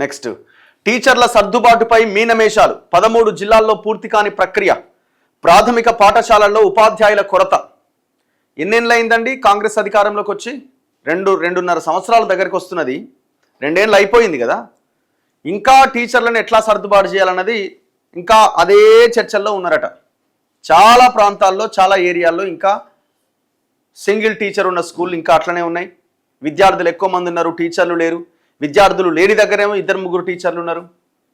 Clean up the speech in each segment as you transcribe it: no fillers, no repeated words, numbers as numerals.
Next టీచర్ల సర్దుబాటుపై మీనమేషాలు 13 జిల్లాల్లో పూర్తి కాని ప్రక్రియ. ప్రాథమిక పాఠశాలల్లో ఉపాధ్యాయుల కొరత. ఎన్నేళ్ళైందండి కాంగ్రెస్ అధికారంలోకి వచ్చి? రెండున్నర సంవత్సరాల దగ్గరికి వస్తున్నది. 2 ఏళ్ళు అయిపోయింది కదా. ఇంకా టీచర్లను ఎట్లా సర్దుబాటు చేయాలన్నది ఇంకా అదే చర్చల్లో ఉన్నారట. చాలా ప్రాంతాల్లో చాలా ఏరియాల్లో ఇంకా సింగిల్ టీచర్ ఉన్న స్కూల్ ఇంకా అట్లనే ఉన్నాయి. విద్యార్థులు ఎక్కువ మంది ఉన్నారు, టీచర్లు లేరు. విద్యార్థులు లేని దగ్గరేమో 2-3 టీచర్లు ఉన్నారు,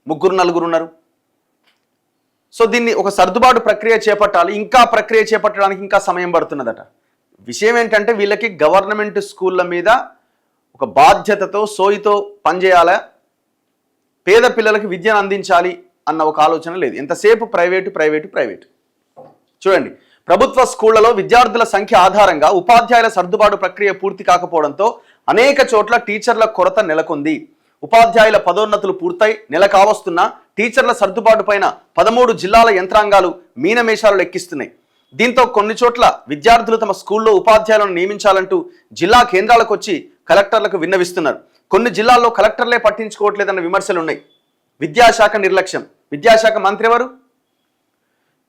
3-4 ఉన్నారు. సో దీన్ని ఒక సర్దుబాటు ప్రక్రియ చేపట్టాలి. ఇంకా ప్రక్రియ చేపట్టడానికి ఇంకా సమయం పడుతున్నదట. విషయం ఏంటంటే వీళ్ళకి గవర్నమెంట్ స్కూళ్ళ మీద ఒక బాధ్యతతో సోయితో పనిచేయాలా, పేద పిల్లలకి విద్యను అందించాలి అన్న ఒక ఆలోచన లేదు. ఎంతసేపు ప్రైవేటు. చూడండి, ప్రభుత్వ స్కూళ్లలో విద్యార్థుల సంఖ్య ఆధారంగా ఉపాధ్యాయుల సర్దుబాటు ప్రక్రియ పూర్తి కాకపోవడంతో అనేక చోట్ల టీచర్ల కొరత నెలకొంది. ఉపాధ్యాయుల పదోన్నతులు పూర్తయి నెల కావస్తున్నా టీచర్ల సర్దుబాటు పైన 13 జిల్లాల యంత్రాంగాలు మీనమేషాలు లెక్కిస్తున్నాయి. దీంతో కొన్ని చోట్ల విద్యార్థులు తమ స్కూల్లో ఉపాధ్యాయులను నియమించాలంటూ జిల్లా కేంద్రాలకు వచ్చి కలెక్టర్లకు విన్నవిస్తున్నారు. కొన్ని జిల్లాల్లో కలెక్టర్లే పట్టించుకోవట్లేదన్న విమర్శలు ఉన్నాయి. విద్యాశాఖ నిర్లక్ష్యం. విద్యాశాఖ మంత్రి ఎవరు?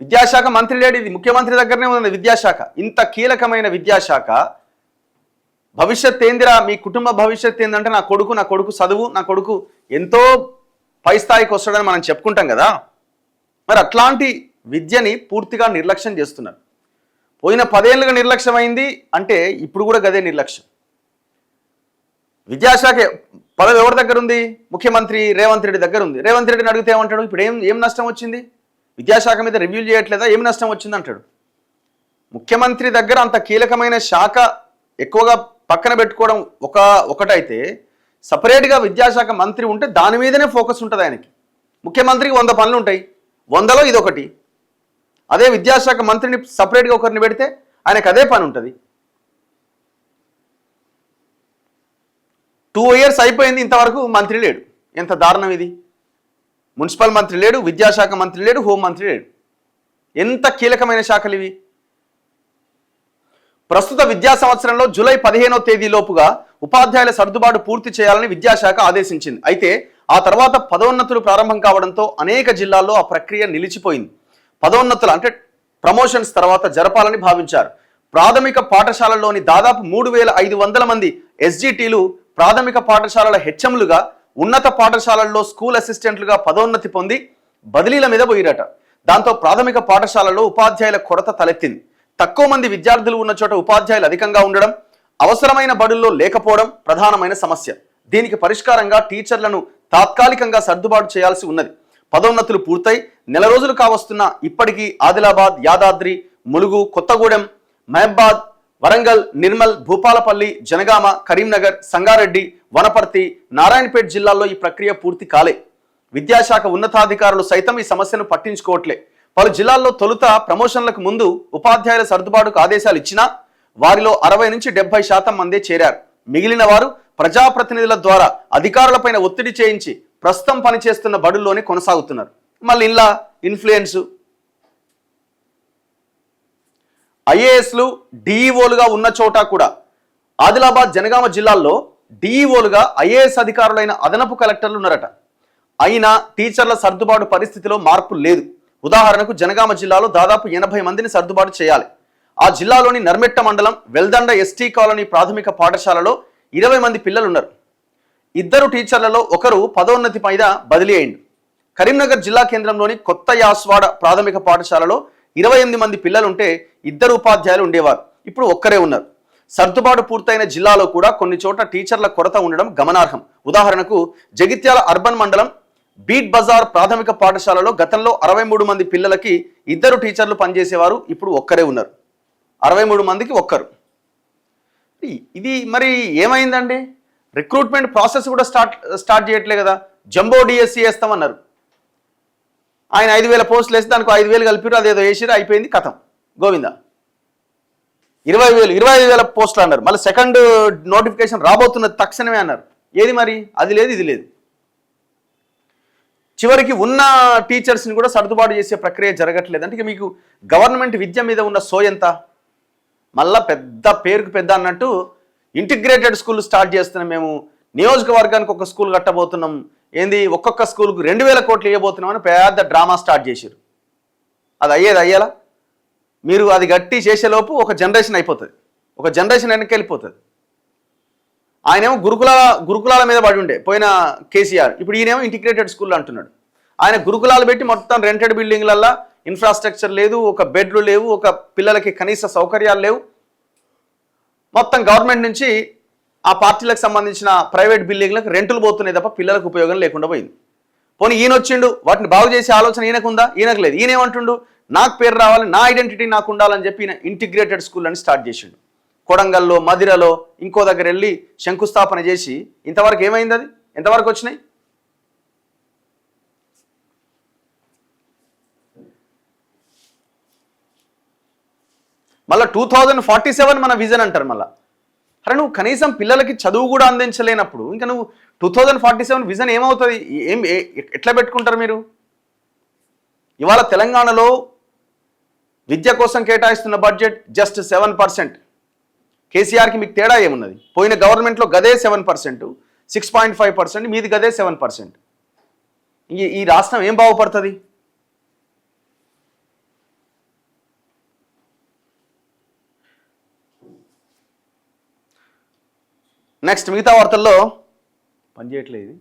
విద్యాశాఖ మంత్రి లేడు. ఇది ముఖ్యమంత్రి దగ్గరనే ఉంది విద్యాశాఖ. ఇంత కీలకమైన విద్యాశాఖ భవిష్యత్ ఏందిరా, మీ కుటుంబ భవిష్యత్ ఏందంటే నా కొడుకు చదువు, నా కొడుకు ఎంతో పై స్థాయికి వస్తాడని మనం చెప్పుకుంటాం కదా. మరి అట్లాంటి విద్యని పూర్తిగా నిర్లక్ష్యం చేస్తున్నారు. పోయిన 10 ఏళ్ళుగా నిర్లక్ష్యం అయింది అంటే ఇప్పుడు కూడా గదే నిర్లక్ష్యం. విద్యాశాఖ పదవి ఎవరి దగ్గర ఉంది? ముఖ్యమంత్రి రేవంత్ రెడ్డి దగ్గర ఉంది. రేవంత్ రెడ్డిని అడిగితే ఏమంటాడు? ఇప్పుడు ఏం నష్టం వచ్చింది? విద్యాశాఖ మీద రివ్యూ చేయట్లేదా? ఏం నష్టం వచ్చింది అంటాడు. ముఖ్యమంత్రి దగ్గర అంత కీలకమైన శాఖ ఎక్కువగా పక్కన పెట్టుకోవడం ఒకటైతే, సపరేట్గా విద్యాశాఖ మంత్రి ఉంటే దాని మీదనే ఫోకస్ ఉంటుంది ఆయనకి. ముఖ్యమంత్రికి 100 పనులు ఉంటాయి, 100లో ఇదొకటి. అదే విద్యాశాఖ మంత్రిని సపరేట్గా ఒకరిని పెడితే ఆయనకు అదే పని ఉంటుంది. 2 years అయిపోయింది, ఇంతవరకు మంత్రి లేడు. ఎంత దారుణం ఇది! మున్సిపల్ మంత్రి లేడు, విద్యాశాఖ మంత్రి లేడు, హోంమంత్రి లేడు. ఎంత కీలకమైన శాఖలు ఇవి! ప్రస్తుత విద్యా సంవత్సరంలో జూలై 15వ తేదీలోపుగా ఉపాధ్యాయుల సర్దుబాటు పూర్తి చేయాలని విద్యాశాఖ ఆదేశించింది. అయితే ఆ తర్వాత పదోన్నతులు ప్రారంభం కావడంతో అనేక జిల్లాల్లో ఆ ప్రక్రియ నిలిచిపోయింది. పదోన్నతులు అంటే ప్రమోషన్స్ తర్వాత జరపాలని భావించారు. ప్రాథమిక పాఠశాలల్లోని దాదాపు 3500 మంది ఎస్జిటీలు ప్రాథమిక పాఠశాలల హెచ్ఎంలుగా, ఉన్నత పాఠశాలల్లో స్కూల్ అసిస్టెంట్లుగా పదోన్నతి పొంది బదిలీల మీద పోయిరట. దాంతో ప్రాథమిక పాఠశాలలో ఉపాధ్యాయుల కొరత తలెత్తింది. తక్కువ మంది విద్యార్థులు ఉన్న చోట ఉపాధ్యాయులు అధికంగా ఉండడం, అవసరమైన బడుల్లో లేకపోవడం ప్రధానమైన సమస్య. దీనికి పరిష్కారంగా టీచర్లను తాత్కాలికంగా సర్దుబాటు చేయాల్సి ఉన్నది. పదోన్నతులు పూర్తయి నెల రోజులు కావస్తున్నా ఇప్పటికీ ఆదిలాబాద్, యాదాద్రి, ములుగు, కొత్తగూడెం, మహబాద్, వరంగల్, నిర్మల్, భూపాలపల్లి, జనగామ, కరీంనగర్, సంగారెడ్డి, వనపర్తి, నారాయణపేట జిల్లాల్లో ఈ ప్రక్రియ పూర్తి కాలే. విద్యాశాఖ ఉన్నతాధికారులు సైతం ఈ సమస్యను పట్టించుకోవట్లే. పలు జిల్లాల్లో తొలుత ప్రమోషన్లకు ముందు ఉపాధ్యాయుల సర్దుబాటుకు ఆదేశాలు ఇచ్చినా వారిలో 60 నుంచి 70% మందే చేరారు. మిగిలిన వారు ప్రజాప్రతినిధుల ద్వారా అధికారులపైన ఒత్తిడి చేయించి ప్రస్తుతం పనిచేస్తున్న బడుల్లోనే కొనసాగుతున్నారు. మళ్ళీ ఇలా ఇన్ఫ్లుయెన్స్. ఐఏఎస్లు డిఈఓలుగా ఉన్న చోట కూడా ఆదిలాబాద్, జనగామ జిల్లాల్లో డిఈఓలుగా ఐఏఎస్ అధికారులైన అదనపు కలెక్టర్లు ఉన్నారట. అయినా టీచర్ల సర్దుబాటు పరిస్థితిలో మార్పు లేదు. ఉదాహరణకు జనగామ జిల్లాలో దాదాపు 80 మందిని సర్దుబాటు చేయాలి. ఆ జిల్లాలోని నర్మెట్ట మండలం వెల్దండ ఎస్టీ కాలనీ ప్రాథమిక పాఠశాలలో 20 మంది పిల్లలు ఉన్నారు. 2 టీచర్లలో ఒకరు పదోన్నతి పైన బదిలీ అయింది. కరీంనగర్ జిల్లా కేంద్రంలోని కొత్త యాస్వాడ ప్రాథమిక పాఠశాలలో 28 మంది పిల్లలుంటే 2 ఉపాధ్యాయులు ఉండేవారు. ఇప్పుడు ఒక్కరే ఉన్నారు. సర్దుబాటు పూర్తయిన జిల్లాలో కూడా కొన్ని చోట్ల టీచర్ల కొరత ఉండడం గమనార్హం. ఉదాహరణకు జగిత్యాల అర్బన్ మండలం బీట్ బజార్ ప్రాథమిక పాఠశాలలో గతంలో 63 మంది పిల్లలకి 2 టీచర్లు పనిచేసేవారు. ఇప్పుడు ఒక్కరే ఉన్నారు. 63 మందికి ఒక్కరు. ఇది మరి ఏమైందండి? రిక్రూట్మెంట్ ప్రాసెస్ కూడా స్టార్ట్ చేయట్లే కదా. జంబో డిఎస్సి వేస్తామన్నారు. ఆయన 5000 పోస్టులు వేస్తే దానికి 5000 కలిపిరు, అదేదో వేసిరు, అయిపోయింది, కథం, గోవింద. 25,000 పోస్టులు అన్నారు. మళ్ళీ సెకండ్ నోటిఫికేషన్ రాబోతున్నది తక్షణమే అన్నారు. ఏది మరి? అది లేదు, ఇది లేదు. చివరికి ఉన్న టీచర్స్ని కూడా సర్దుబాటు చేసే ప్రక్రియ జరగట్లేదు. అంటే మీకు గవర్నమెంట్ విద్య మీద ఉన్న సోయంత. మళ్ళా పెద్ద పేరుకు పెద్ద అన్నట్టు ఇంటిగ్రేటెడ్ స్కూల్ స్టార్ట్ చేస్తున్నాం, మేము నియోజకవర్గానికి ఒక స్కూల్ కట్టబోతున్నాం, ఏంది ఒక్కొక్క స్కూల్కు 2000 కోట్లు ఇవ్వబోతున్నామని పెద్ద డ్రామా స్టార్ట్ చేశారు. అది అయ్యేలా మీరు అది గట్టి చేసేలోపు ఒక జనరేషన్ అయిపోతుంది, ఒక జనరేషన్ వెనక్కి వెళ్ళిపోతుంది. ఆయనేమో గురుకులాల మీద పడి ఉండే పోయిన కేసీఆర్, ఇప్పుడు ఈయనేమో ఇంటిగ్రేటెడ్ స్కూల్ అంటున్నాడు. ఆయన గురుకులాలు పెట్టి మొత్తం రెంటెడ్ బిల్డింగ్లల్లో ఇన్ఫ్రాస్ట్రక్చర్ లేదు, ఒక బెడ్లు లేవు, ఒక పిల్లలకి కనీస సౌకర్యాలు లేవు. మొత్తం గవర్నమెంట్ నుంచి ఆ పార్టీలకు సంబంధించిన ప్రైవేట్ బిల్డింగ్లకు రెంటులు పోతున్నాయి తప్ప పిల్లలకు ఉపయోగం లేకుండా పోయింది. పోనీ ఈయన వచ్చిండు, వాటిని బాగు చేసే ఆలోచన ఈయనకుందా? ఈయనకు లేదు. ఈయనేమంటుండు, నాకు పేరు రావాలి, నా ఐడెంటిటీ నాకు ఉండాలని చెప్పి ఈయన ఇంటిగ్రేటెడ్ స్కూల్ అని స్టార్ట్ చేసిండు. కొడంగల్లో, మదిరలో, ఇంకో దగ్గర వెళ్ళి శంకుస్థాపన చేసి ఇంతవరకు ఏమైంది? అది ఎంతవరకు వచ్చినాయి? మళ్ళీ 2047 మన విజన్ అంటారు. మళ్ళీ అరే నువ్వు కనీసం పిల్లలకి చదువు కూడా అందించలేనప్పుడు ఇంకా నువ్వు 2047 విజన్ ఏమవుతుంది? ఎట్లా పెట్టుకుంటారు మీరు? ఇవాళ తెలంగాణలో విద్య కోసం కేటాయిస్తున్న బడ్జెట్ జస్ట్ 7%. కేసీఆర్కి మీకు తేడా ఏమున్నది? పోయిన గవర్నమెంట్లో గదే 7%, 6.5%, మీది గదే 7%. ఈ రాష్ట్రం ఏం బాగుపడుతుంది? నెక్స్ట్ మిగతా వార్తల్లో పనిచేయట్లేదు.